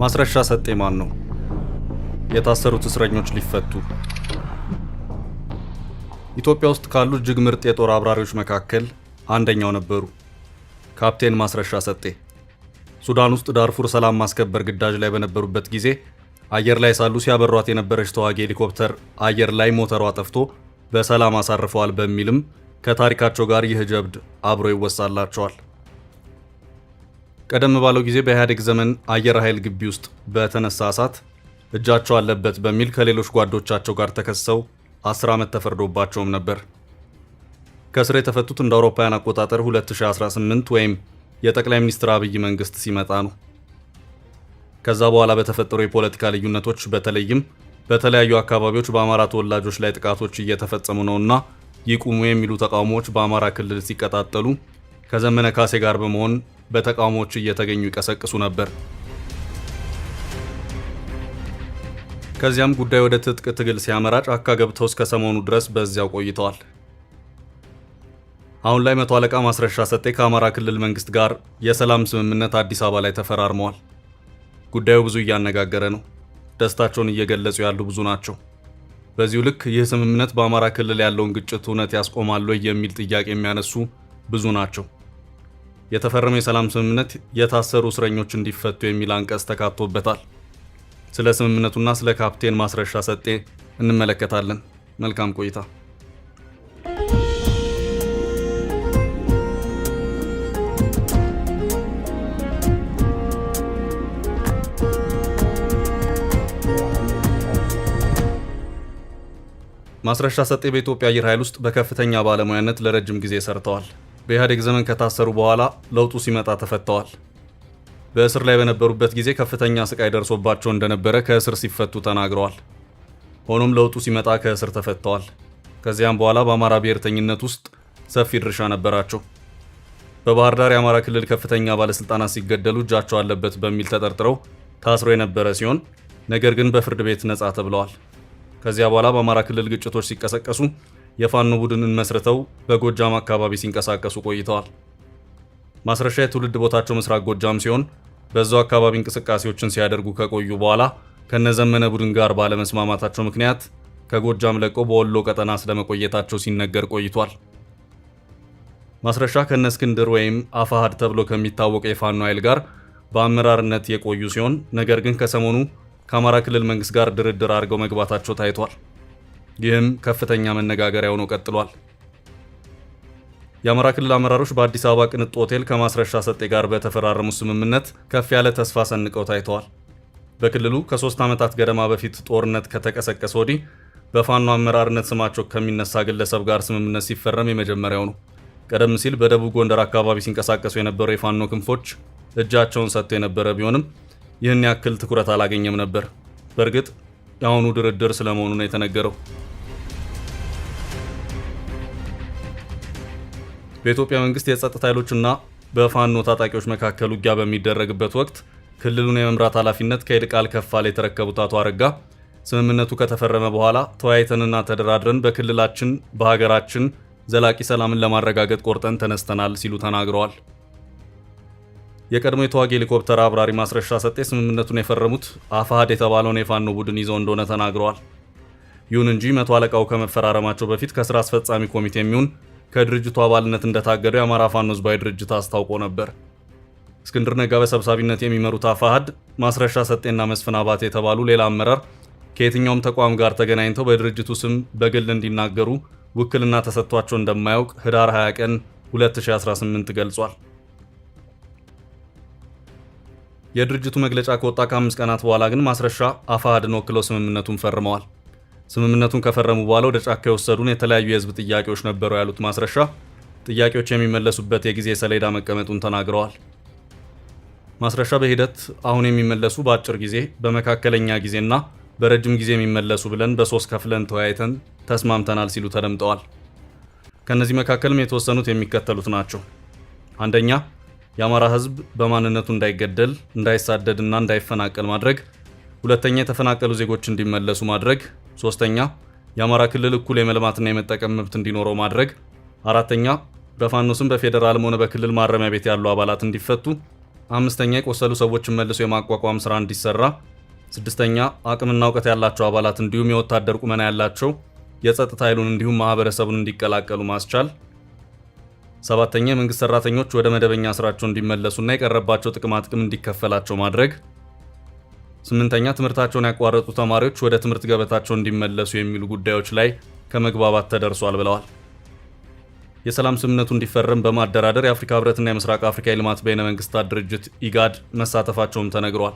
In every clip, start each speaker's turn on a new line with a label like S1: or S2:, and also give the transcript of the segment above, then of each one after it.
S1: ማስረሻ ሰጤ ማን ነው? የታሰሩት እስረኞች ሊፈቱ። ኢትዮጵያ ውስጥ ካሉ እጅግ ምርጥ የጦር አብራሪዎች መካከል አንደኛው ነበሩ። ካፕቴን ማስረሻ ሰጤ ሱዳን ውስጥ ዳርፉር ሰላም ማስከበር ግዳጅ ላይ በነበሩበት ጊዜ አየር ላይ ሳሉ ሲያበሯት የነበረች ተዋጊ ሄሊኮፕተር አየር ላይ ሞተሯ ጠፍቶ በሰላም አሳርፈዋል በሚልም ከታሪካቸው ጋር ይህ ጀብድ አብሮ ይወሳላቸዋል። ቀደም ባለው ጊዜ በኢህአዴግ ዘመን አየር ኃይል ግቢ ውስጥ በተነሳ እሳት እጃቸው አለበት በሚል ከሌሎች ጓዶቻቸው ጋር ተከሰው 10 ዓመት ተፈርዶባቸውም ነበር። ከስር የተፈቱት እንደ አውሮፓውያን አቆጣጠር 2018 ወይም የጠቅላይ ሚኒስትር አብይ መንግስት ሲመጣ ነው። ከዛ በኋላ በተፈጠሩ የፖለቲካ ልዩነቶች በተለይም በተለያዩ አካባቢዎች በአማራ ተወላጆች ላይ ጥቃቶች እየተፈጸሙ ነውና ይቁሙ የሚሉ ተቃውሞዎች በአማራ ክልል ሲቀጣጠሉ ከዘመነ ካሴ ጋር በመሆን በተቃውሞዎች እየተገኙ ይቀሰቅሱ ነበር። ከዚያም ጉዳይ ወደ ትጥቅ ትግል ሲያመራ ጫካ ገብተው እስከ ሰሞኑ ድረስ በዚያው ቆይተዋል። አሁን ላይ መቶ አለቃ ማስረሻ ሰጤ ከአማራ ክልል መንግስት ጋር የሰላም ስምምነት አዲስ አበባ ላይ ተፈራርመዋል። ጉዳዩ ብዙ እያነጋገረ ነው። ደስታቸውን እየገለጹ ያሉ ብዙ ናቸው። በዚሁ ልክ ይህ ስምምነት በአማራ ክልል ያለውን ግጭት እውነት ያስቆማል ወይ የሚል ጥያቄ የሚያነሱ ብዙ ናቸው። የተፈረመው የሰላም ስምምነት የታሰሩ እስረኞች እንዲፈቱ የሚል አንቀጽ ተካቶበታል። ስለ ስምምነቱና ስለ ካፕቴን ማስረሻ ሰጤ እንመለከታለን። መልካም ቆይታ። ማስረሻ ሰጤ በኢትዮጵያ አየር ኃይል ውስጥ በከፍተኛ ባለሙያነት ለረጅም ጊዜ ሰርተዋል። በኢህአዴግ ዘመን ከታሰሩ በኋላ ለውጡ ሲመጣ ተፈተዋል። በእስር ላይ በነበሩበት ጊዜ ከፍተኛ ስቃይ ደርሶባቸው እንደነበረ ከእስር ሲፈቱ ተናግረዋል። ሆኖም ለውጡ ሲመጣ ከእስር ተፈተዋል። ከዚያም በኋላ በአማራ ብሔርተኝነት ውስጥ ሰፊ ድርሻ ነበራቸው። በባህር ዳር የአማራ ክልል ከፍተኛ ባለስልጣናት ሲገደሉ እጃቸው አለበት በሚል ተጠርጥረው ታስሮ የነበረ ሲሆን ነገር ግን በፍርድ ቤት ነጻ ተብለዋል። ከዚያ በኋላ በአማራ ክልል ግጭቶች ሲቀሰቀሱ የፋኖ ቡድንን መስርተው በጎጃም አካባቢ ሲንቀሳቀሱ ቆይተዋል። ማስረሻ የትውልድ ቦታቸው ምስራቅ ጎጃም ሲሆን በዛው አካባቢ እንቅስቃሴዎችን ሲያደርጉ ከቆዩ በኋላ ከነዘመነ ቡድን ጋር ባለመስማማታቸው ምክንያት ከጎጃም ለቀው በወሎ ቀጠና ስለመቆየታቸው ሲነገር ቆይቷል። ማስረሻ ከነ እስክንድር ወይም አፋሃድ ተብሎ ከሚታወቀው የፋኖ ኃይል ጋር በአመራርነት የቆዩ ሲሆን ነገር ግን ከሰሞኑ ከአማራ ክልል መንግስት ጋር ድርድር አድርገው መግባታቸው ታይቷል። ይህም ከፍተኛ መነጋገሪያ ሆኖ ቀጥሏል። የአማራ ክልል አመራሮች በአዲስ አበባ ቅንጡ ሆቴል ከማስረሻ ሰጤ ጋር በተፈራረሙ ስምምነት ከፍ ያለ ተስፋ ሰንቀው ታይተዋል። በክልሉ ከ3 ዓመታት ገደማ በፊት ጦርነት ከተቀሰቀሰ ወዲህ በፋኖ አመራርነት ስማቸው ከሚነሳ ግለሰብ ጋር ስምምነት ሲፈረም የመጀመሪያው ነው። ቀደም ሲል በደቡብ ጎንደር አካባቢ ሲንቀሳቀሱ የነበሩ የፋኖ ክንፎች እጃቸውን ሰጥተው የነበረ ቢሆንም ይህን ያክል ትኩረት አላገኘም ነበር። በእርግጥ የአሁኑ ድርድር ስለመሆኑ ነው የተነገረው። በኢትዮጵያ መንግስት የጸጥታ ኃይሎችና በፋኖ ታጣቂዎች መካከል ውጊያ በሚደረግበት ወቅት ክልሉን የመምራት ኃላፊነት ከይልቃል ከፋለ የተረከቡት አቶ አረጋ ስምምነቱ ከተፈረመ በኋላ ተወያይተንና ተደራድረን በክልላችን በሀገራችን ዘላቂ ሰላምን ለማረጋገጥ ቆርጠን ተነስተናል ሲሉ ተናግረዋል። የቀድሞ የተዋጊ ሄሊኮፕተር አብራሪ ማስረሻ ሰጤ ስምምነቱን የፈረሙት አፋሃድ የተባለውን የፋኖ ቡድን ይዘው እንደሆነ ተናግረዋል። ይሁን እንጂ መቶ አለቃው ከመፈራረማቸው በፊት ከስራ አስፈጻሚ ኮሚቴ የሚሆን ከድርጅቱ አባልነት እንደታገደው የአማራ ፋኖ ህዝባዊ ድርጅት አስታውቆ ነበር። እስክንድር ነጋ በሰብሳቢነት የሚመሩት አፋሃድ ማስረሻ ሰጤና መስፍን አባተ የተባሉ ሌላ አመራር ከየትኛውም ተቋም ጋር ተገናኝተው በድርጅቱ ስም በግል እንዲናገሩ ውክልና ተሰጥቷቸው እንደማያውቅ ህዳር 20 ቀን 2018 ገልጿል። የድርጅቱ መግለጫ ከወጣ ከ5 ቀናት በኋላ ግን ማስረሻ አፋሃድን ወክለው ስምምነቱን ፈርመዋል። ስምምነቱን ከፈረሙ በኋላ ወደ ጫካ የወሰዱን የተለያዩ የህዝብ ጥያቄዎች ነበሩ ያሉት ማስረሻ ጥያቄዎች የሚመለሱበት የጊዜ ሰሌዳ መቀመጡን ተናግረዋል። ማስረሻ በሂደት አሁን የሚመለሱ በአጭር ጊዜ፣ በመካከለኛ ጊዜና በረጅም ጊዜ የሚመለሱ ብለን በ3 ከፍለን ተወያይተን ተስማምተናል ሲሉ ተደምጠዋል። ከነዚህ መካከልም የተወሰኑት የሚከተሉት ናቸው። አንደኛ፣ የአማራ ህዝብ በማንነቱ እንዳይገደል፣ እንዳይሳደድና እንዳይፈናቀል ማድረግ። ሁለተኛ፣ የተፈናቀሉ ዜጎች እንዲመለሱ ማድረግ። ሶስተኛ፣ የአማራ ክልል እኩል የመልማትና የመጠቀም መብት እንዲኖረው ማድረግ። አራተኛ፣ በፋኖ ስም በፌዴራልም ሆነ በክልል ማረሚያ ቤት ያሉ አባላት እንዲፈቱ። 5ኛ የቆሰሉ ሰዎችን መልሶ የማቋቋም ስራ እንዲሰራ፣ 6ኛ አቅምና እውቀት ያላቸው አባላት እንዲሁም የወታደር ቁመና ያላቸው የጸጥታ ኃይሉን እንዲሁም ማህበረሰቡን እንዲቀላቀሉ ማስቻል፣ 7ኛ የመንግስት ሰራተኞች ወደ መደበኛ ስራቸው እንዲመለሱና የቀረባቸው ጥቅማ ጥቅም እንዲከፈላቸው ማድረግ፣ 8ኛ ትምህርታቸውን ያቋረጡ ተማሪዎች ወደ ትምህርት ገበታቸው እንዲመለሱ የሚሉ ጉዳዮች ላይ ከመግባባት ተደርሷል ብለዋል። የሰላም ስምምነቱ እንዲፈረም በማደራደር የአፍሪካ ህብረትና የምስራቅ አፍሪካ የልማት በይነ መንግስታት ድርጅት ኢጋድ መሳተፋቸውም ተነግሯል።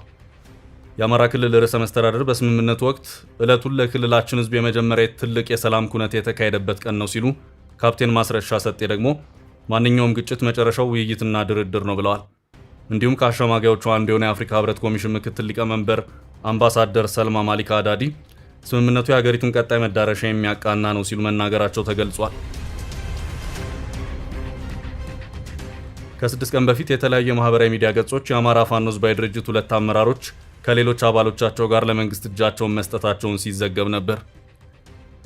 S1: የአማራ ክልል ርዕሰ መስተዳድር በስምምነቱ ወቅት ዕለቱን ለክልላችን ህዝብ የመጀመሪያ ትልቅ የሰላም ኩነት የተካሄደበት ቀን ነው ሲሉ፣ ካፕቴን ማስረሻ ሰጤ ደግሞ ማንኛውም ግጭት መጨረሻው ውይይትና ድርድር ነው ብለዋል። እንዲሁም ከአሸማጋዮቹ አንዱ የሆነ የአፍሪካ ህብረት ኮሚሽን ምክትል ሊቀመንበር አምባሳደር ሰልማ ማሊካ አዳዲ ስምምነቱ የሀገሪቱን ቀጣይ መዳረሻ የሚያቃና ነው ሲሉ መናገራቸው ተገልጿል። ከ6 ቀን በፊት የተለያዩ የማህበራዊ ሚዲያ ገጾች የአማራ ፋኖ ህዝባዊ ድርጅት 2 አመራሮች ከሌሎች አባሎቻቸው ጋር ለመንግስት እጃቸውን መስጠታቸውን ሲዘገብ ነበር።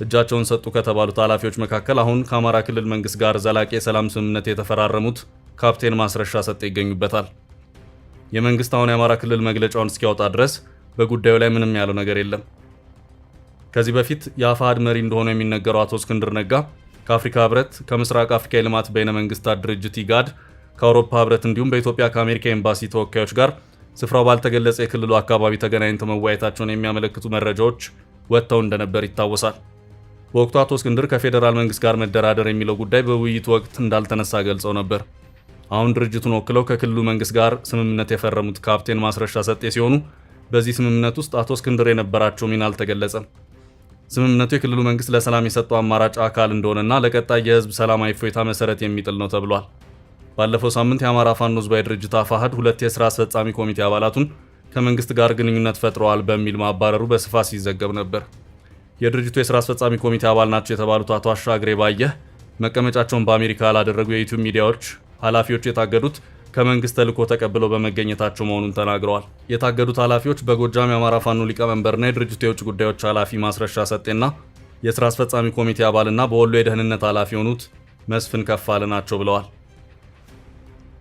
S1: እጃቸውን ሰጡ ከተባሉት ኃላፊዎች መካከል አሁን ከአማራ ክልል መንግስት ጋር ዘላቂ የሰላም ስምምነት የተፈራረሙት ካፕቴን ማስረሻ ሰጤ ይገኙበታል። የመንግስት አሁን የአማራ ክልል መግለጫውን እስኪያወጣ ድረስ በጉዳዩ ላይ ምንም ያለው ነገር የለም። ከዚህ በፊት የአፋሕድ መሪ እንደሆኑ የሚነገረው አቶ እስክንድር ነጋ ከአፍሪካ ህብረት፣ ከምስራቅ አፍሪካ የልማት በይነ መንግስታት ድርጅት ኢጋድ፣ ከአውሮፓ ህብረት እንዲሁም በኢትዮጵያ ከአሜሪካ ኤምባሲ ተወካዮች ጋር ስፍራው ባልተገለጸ የክልሉ አካባቢ ተገናኝተው መወያየታቸውን የሚያመለክቱ መረጃዎች ወጥተው እንደነበር ይታወሳል። በወቅቱ አቶ እስክንድር ከፌዴራል መንግስት ጋር መደራደር የሚለው ጉዳይ በውይይቱ ወቅት እንዳልተነሳ ገልጸው ነበር። አሁን ድርጅቱን ወክለው ከክልሉ መንግስት ጋር ስምምነት የፈረሙት ካፕቴን ማስረሻ ሰጤ ሲሆኑ በዚህ ስምምነት ውስጥ አቶ እስክንድር የነበራቸው ሚና አልተገለጸም። ስምምነቱ የክልሉ መንግስት ለሰላም የሰጠው አማራጭ አካል እንደሆነና ለቀጣይ የህዝብ ሰላማዊ እፎይታ መሰረት የሚጥል ነው ተብሏል። ባለፈው ሳምንት የአማራ ፋኖ ህዝባዊ ድርጅት አፋሕድ 2 የሥራ አስፈጻሚ ኮሚቴ አባላቱን ከመንግስት ጋር ግንኙነት ፈጥረዋል በሚል ማባረሩ በስፋት ሲዘገብ ነበር። የድርጅቱ የሥራ አስፈጻሚ ኮሚቴ አባል ናቸው የተባሉት አቶ አሻግሬ ባየህ መቀመጫቸውን በአሜሪካ ያላደረጉ የዩቲዩብ ሚዲያዎች ኃላፊዎች የታገዱት ከመንግስት ተልዕኮ ተቀብለው በመገኘታቸው መሆኑን ተናግረዋል። የታገዱት ኃላፊዎች በጎጃም የአማራ ፋኖ ሊቀመንበርና የድርጅቱ የውጭ ጉዳዮች ኃላፊ ማስረሻ ሰጤና የሥራ አስፈጻሚ ኮሚቴ አባልና በወሎ የደህንነት ኃላፊ የሆኑት መስፍን ከፋለ ናቸው ብለዋል።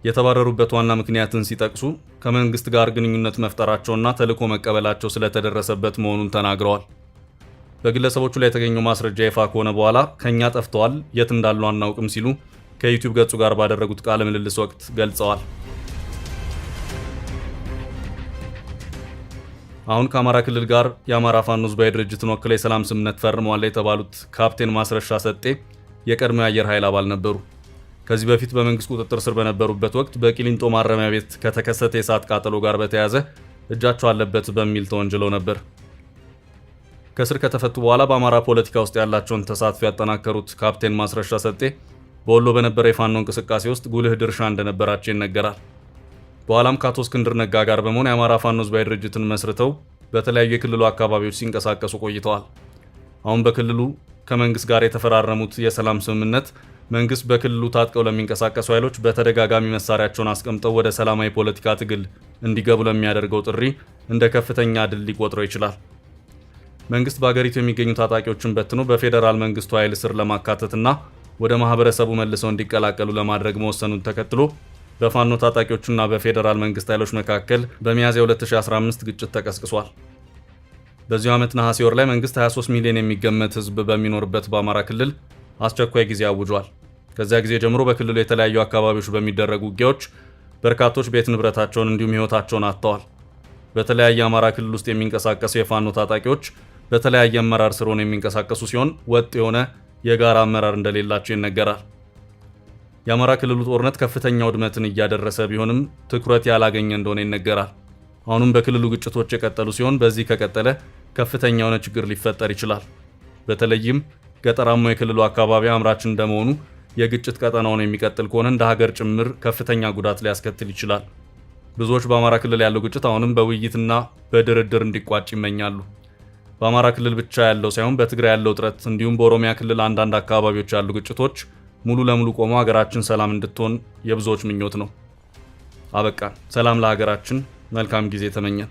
S1: የተባረሩበት ዋና ምክንያትን ሲጠቅሱ ከመንግስት ጋር ግንኙነት መፍጠራቸውና ተልዕኮ መቀበላቸው ስለተደረሰበት መሆኑን ተናግረዋል። በግለሰቦቹ ላይ የተገኘው ማስረጃ ይፋ ከሆነ በኋላ ከኛ ጠፍተዋል፣ የት እንዳሉ አናውቅም ሲሉ ከዩቲዩብ ገጹ ጋር ባደረጉት ቃለ ምልልስ ወቅት ገልጸዋል። አሁን ከአማራ ክልል ጋር የአማራ ፋኖ ህዝባዊ ድርጅትን ወክለው የሰላም ስምምነት ፈርመዋል የተባሉት ካፕቴን ማስረሻ ሰጤ የቀድሞ የአየር ኃይል አባል ነበሩ። ከዚህ በፊት በመንግስት ቁጥጥር ስር በነበሩበት ወቅት በቂሊንጦ ማረሚያ ቤት ከተከሰተ የእሳት ቃጠሎ ጋር በተያያዘ እጃቸው አለበት በሚል ተወንጅለው ነበር። ከስር ከተፈቱ በኋላ በአማራ ፖለቲካ ውስጥ ያላቸውን ተሳትፎ ያጠናከሩት ካፕቴን ማስረሻ ሰጤ በወሎ በነበረ የፋኖ እንቅስቃሴ ውስጥ ጉልህ ድርሻ እንደነበራቸው ይነገራል። በኋላም ከአቶ እስክንድር ነጋ ጋር በመሆን የአማራ ፋኖ ህዝባዊ ድርጅትን መስርተው በተለያዩ የክልሉ አካባቢዎች ሲንቀሳቀሱ ቆይተዋል። አሁን በክልሉ ከመንግስት ጋር የተፈራረሙት የሰላም ስምምነት መንግስት በክልሉ ታጥቀው ለሚንቀሳቀሱ ኃይሎች በተደጋጋሚ መሳሪያቸውን አስቀምጠው ወደ ሰላማዊ ፖለቲካ ትግል እንዲገቡ ለሚያደርገው ጥሪ እንደ ከፍተኛ ድል ሊቆጥረው ይችላል። መንግስት በአገሪቱ የሚገኙ ታጣቂዎችን በትኖ በፌዴራል መንግስቱ ኃይል ስር ለማካተትና ወደ ማህበረሰቡ መልሰው እንዲቀላቀሉ ለማድረግ መወሰኑን ተከትሎ በፋኖ ታጣቂዎችና በፌዴራል መንግስት ኃይሎች መካከል በሚያዝያ 2015 ግጭት ተቀስቅሷል። በዚሁ ዓመት ነሐሴ ወር ላይ መንግስት 23 ሚሊዮን የሚገመት ህዝብ በሚኖርበት በአማራ ክልል አስቸኳይ ጊዜ አውጇል። ከዚያ ጊዜ ጀምሮ በክልሉ የተለያዩ አካባቢዎች በሚደረጉ ውጊያዎች በርካቶች ቤት ንብረታቸውን እንዲሁም ህይወታቸውን አጥተዋል። በተለያየ አማራ ክልል ውስጥ የሚንቀሳቀሱ የፋኖ ታጣቂዎች በተለያየ አመራር ስር ሆነው የሚንቀሳቀሱ ሲሆን ወጥ የሆነ የጋራ አመራር እንደሌላቸው ይነገራል። የአማራ ክልሉ ጦርነት ከፍተኛ ውድመትን እያደረሰ ቢሆንም ትኩረት ያላገኘ እንደሆነ ይነገራል። አሁንም በክልሉ ግጭቶች የቀጠሉ ሲሆን በዚህ ከቀጠለ ከፍተኛ የሆነ ችግር ሊፈጠር ይችላል። በተለይም ገጠራማው የክልሉ አካባቢ አምራች እንደመሆኑ የግጭት ቀጠናውን የሚቀጥል ከሆነ እንደ ሀገር ጭምር ከፍተኛ ጉዳት ሊያስከትል ይችላል። ብዙዎች በአማራ ክልል ያለው ግጭት አሁንም በውይይትና በድርድር እንዲቋጭ ይመኛሉ። በአማራ ክልል ብቻ ያለው ሳይሆን በትግራይ ያለው ውጥረት እንዲሁም በኦሮሚያ ክልል አንዳንድ አካባቢዎች ያሉ ግጭቶች ሙሉ ለሙሉ ቆመው ሀገራችን ሰላም እንድትሆን የብዙዎች ምኞት ነው። አበቃን። ሰላም ለሀገራችን። መልካም ጊዜ ተመኘን።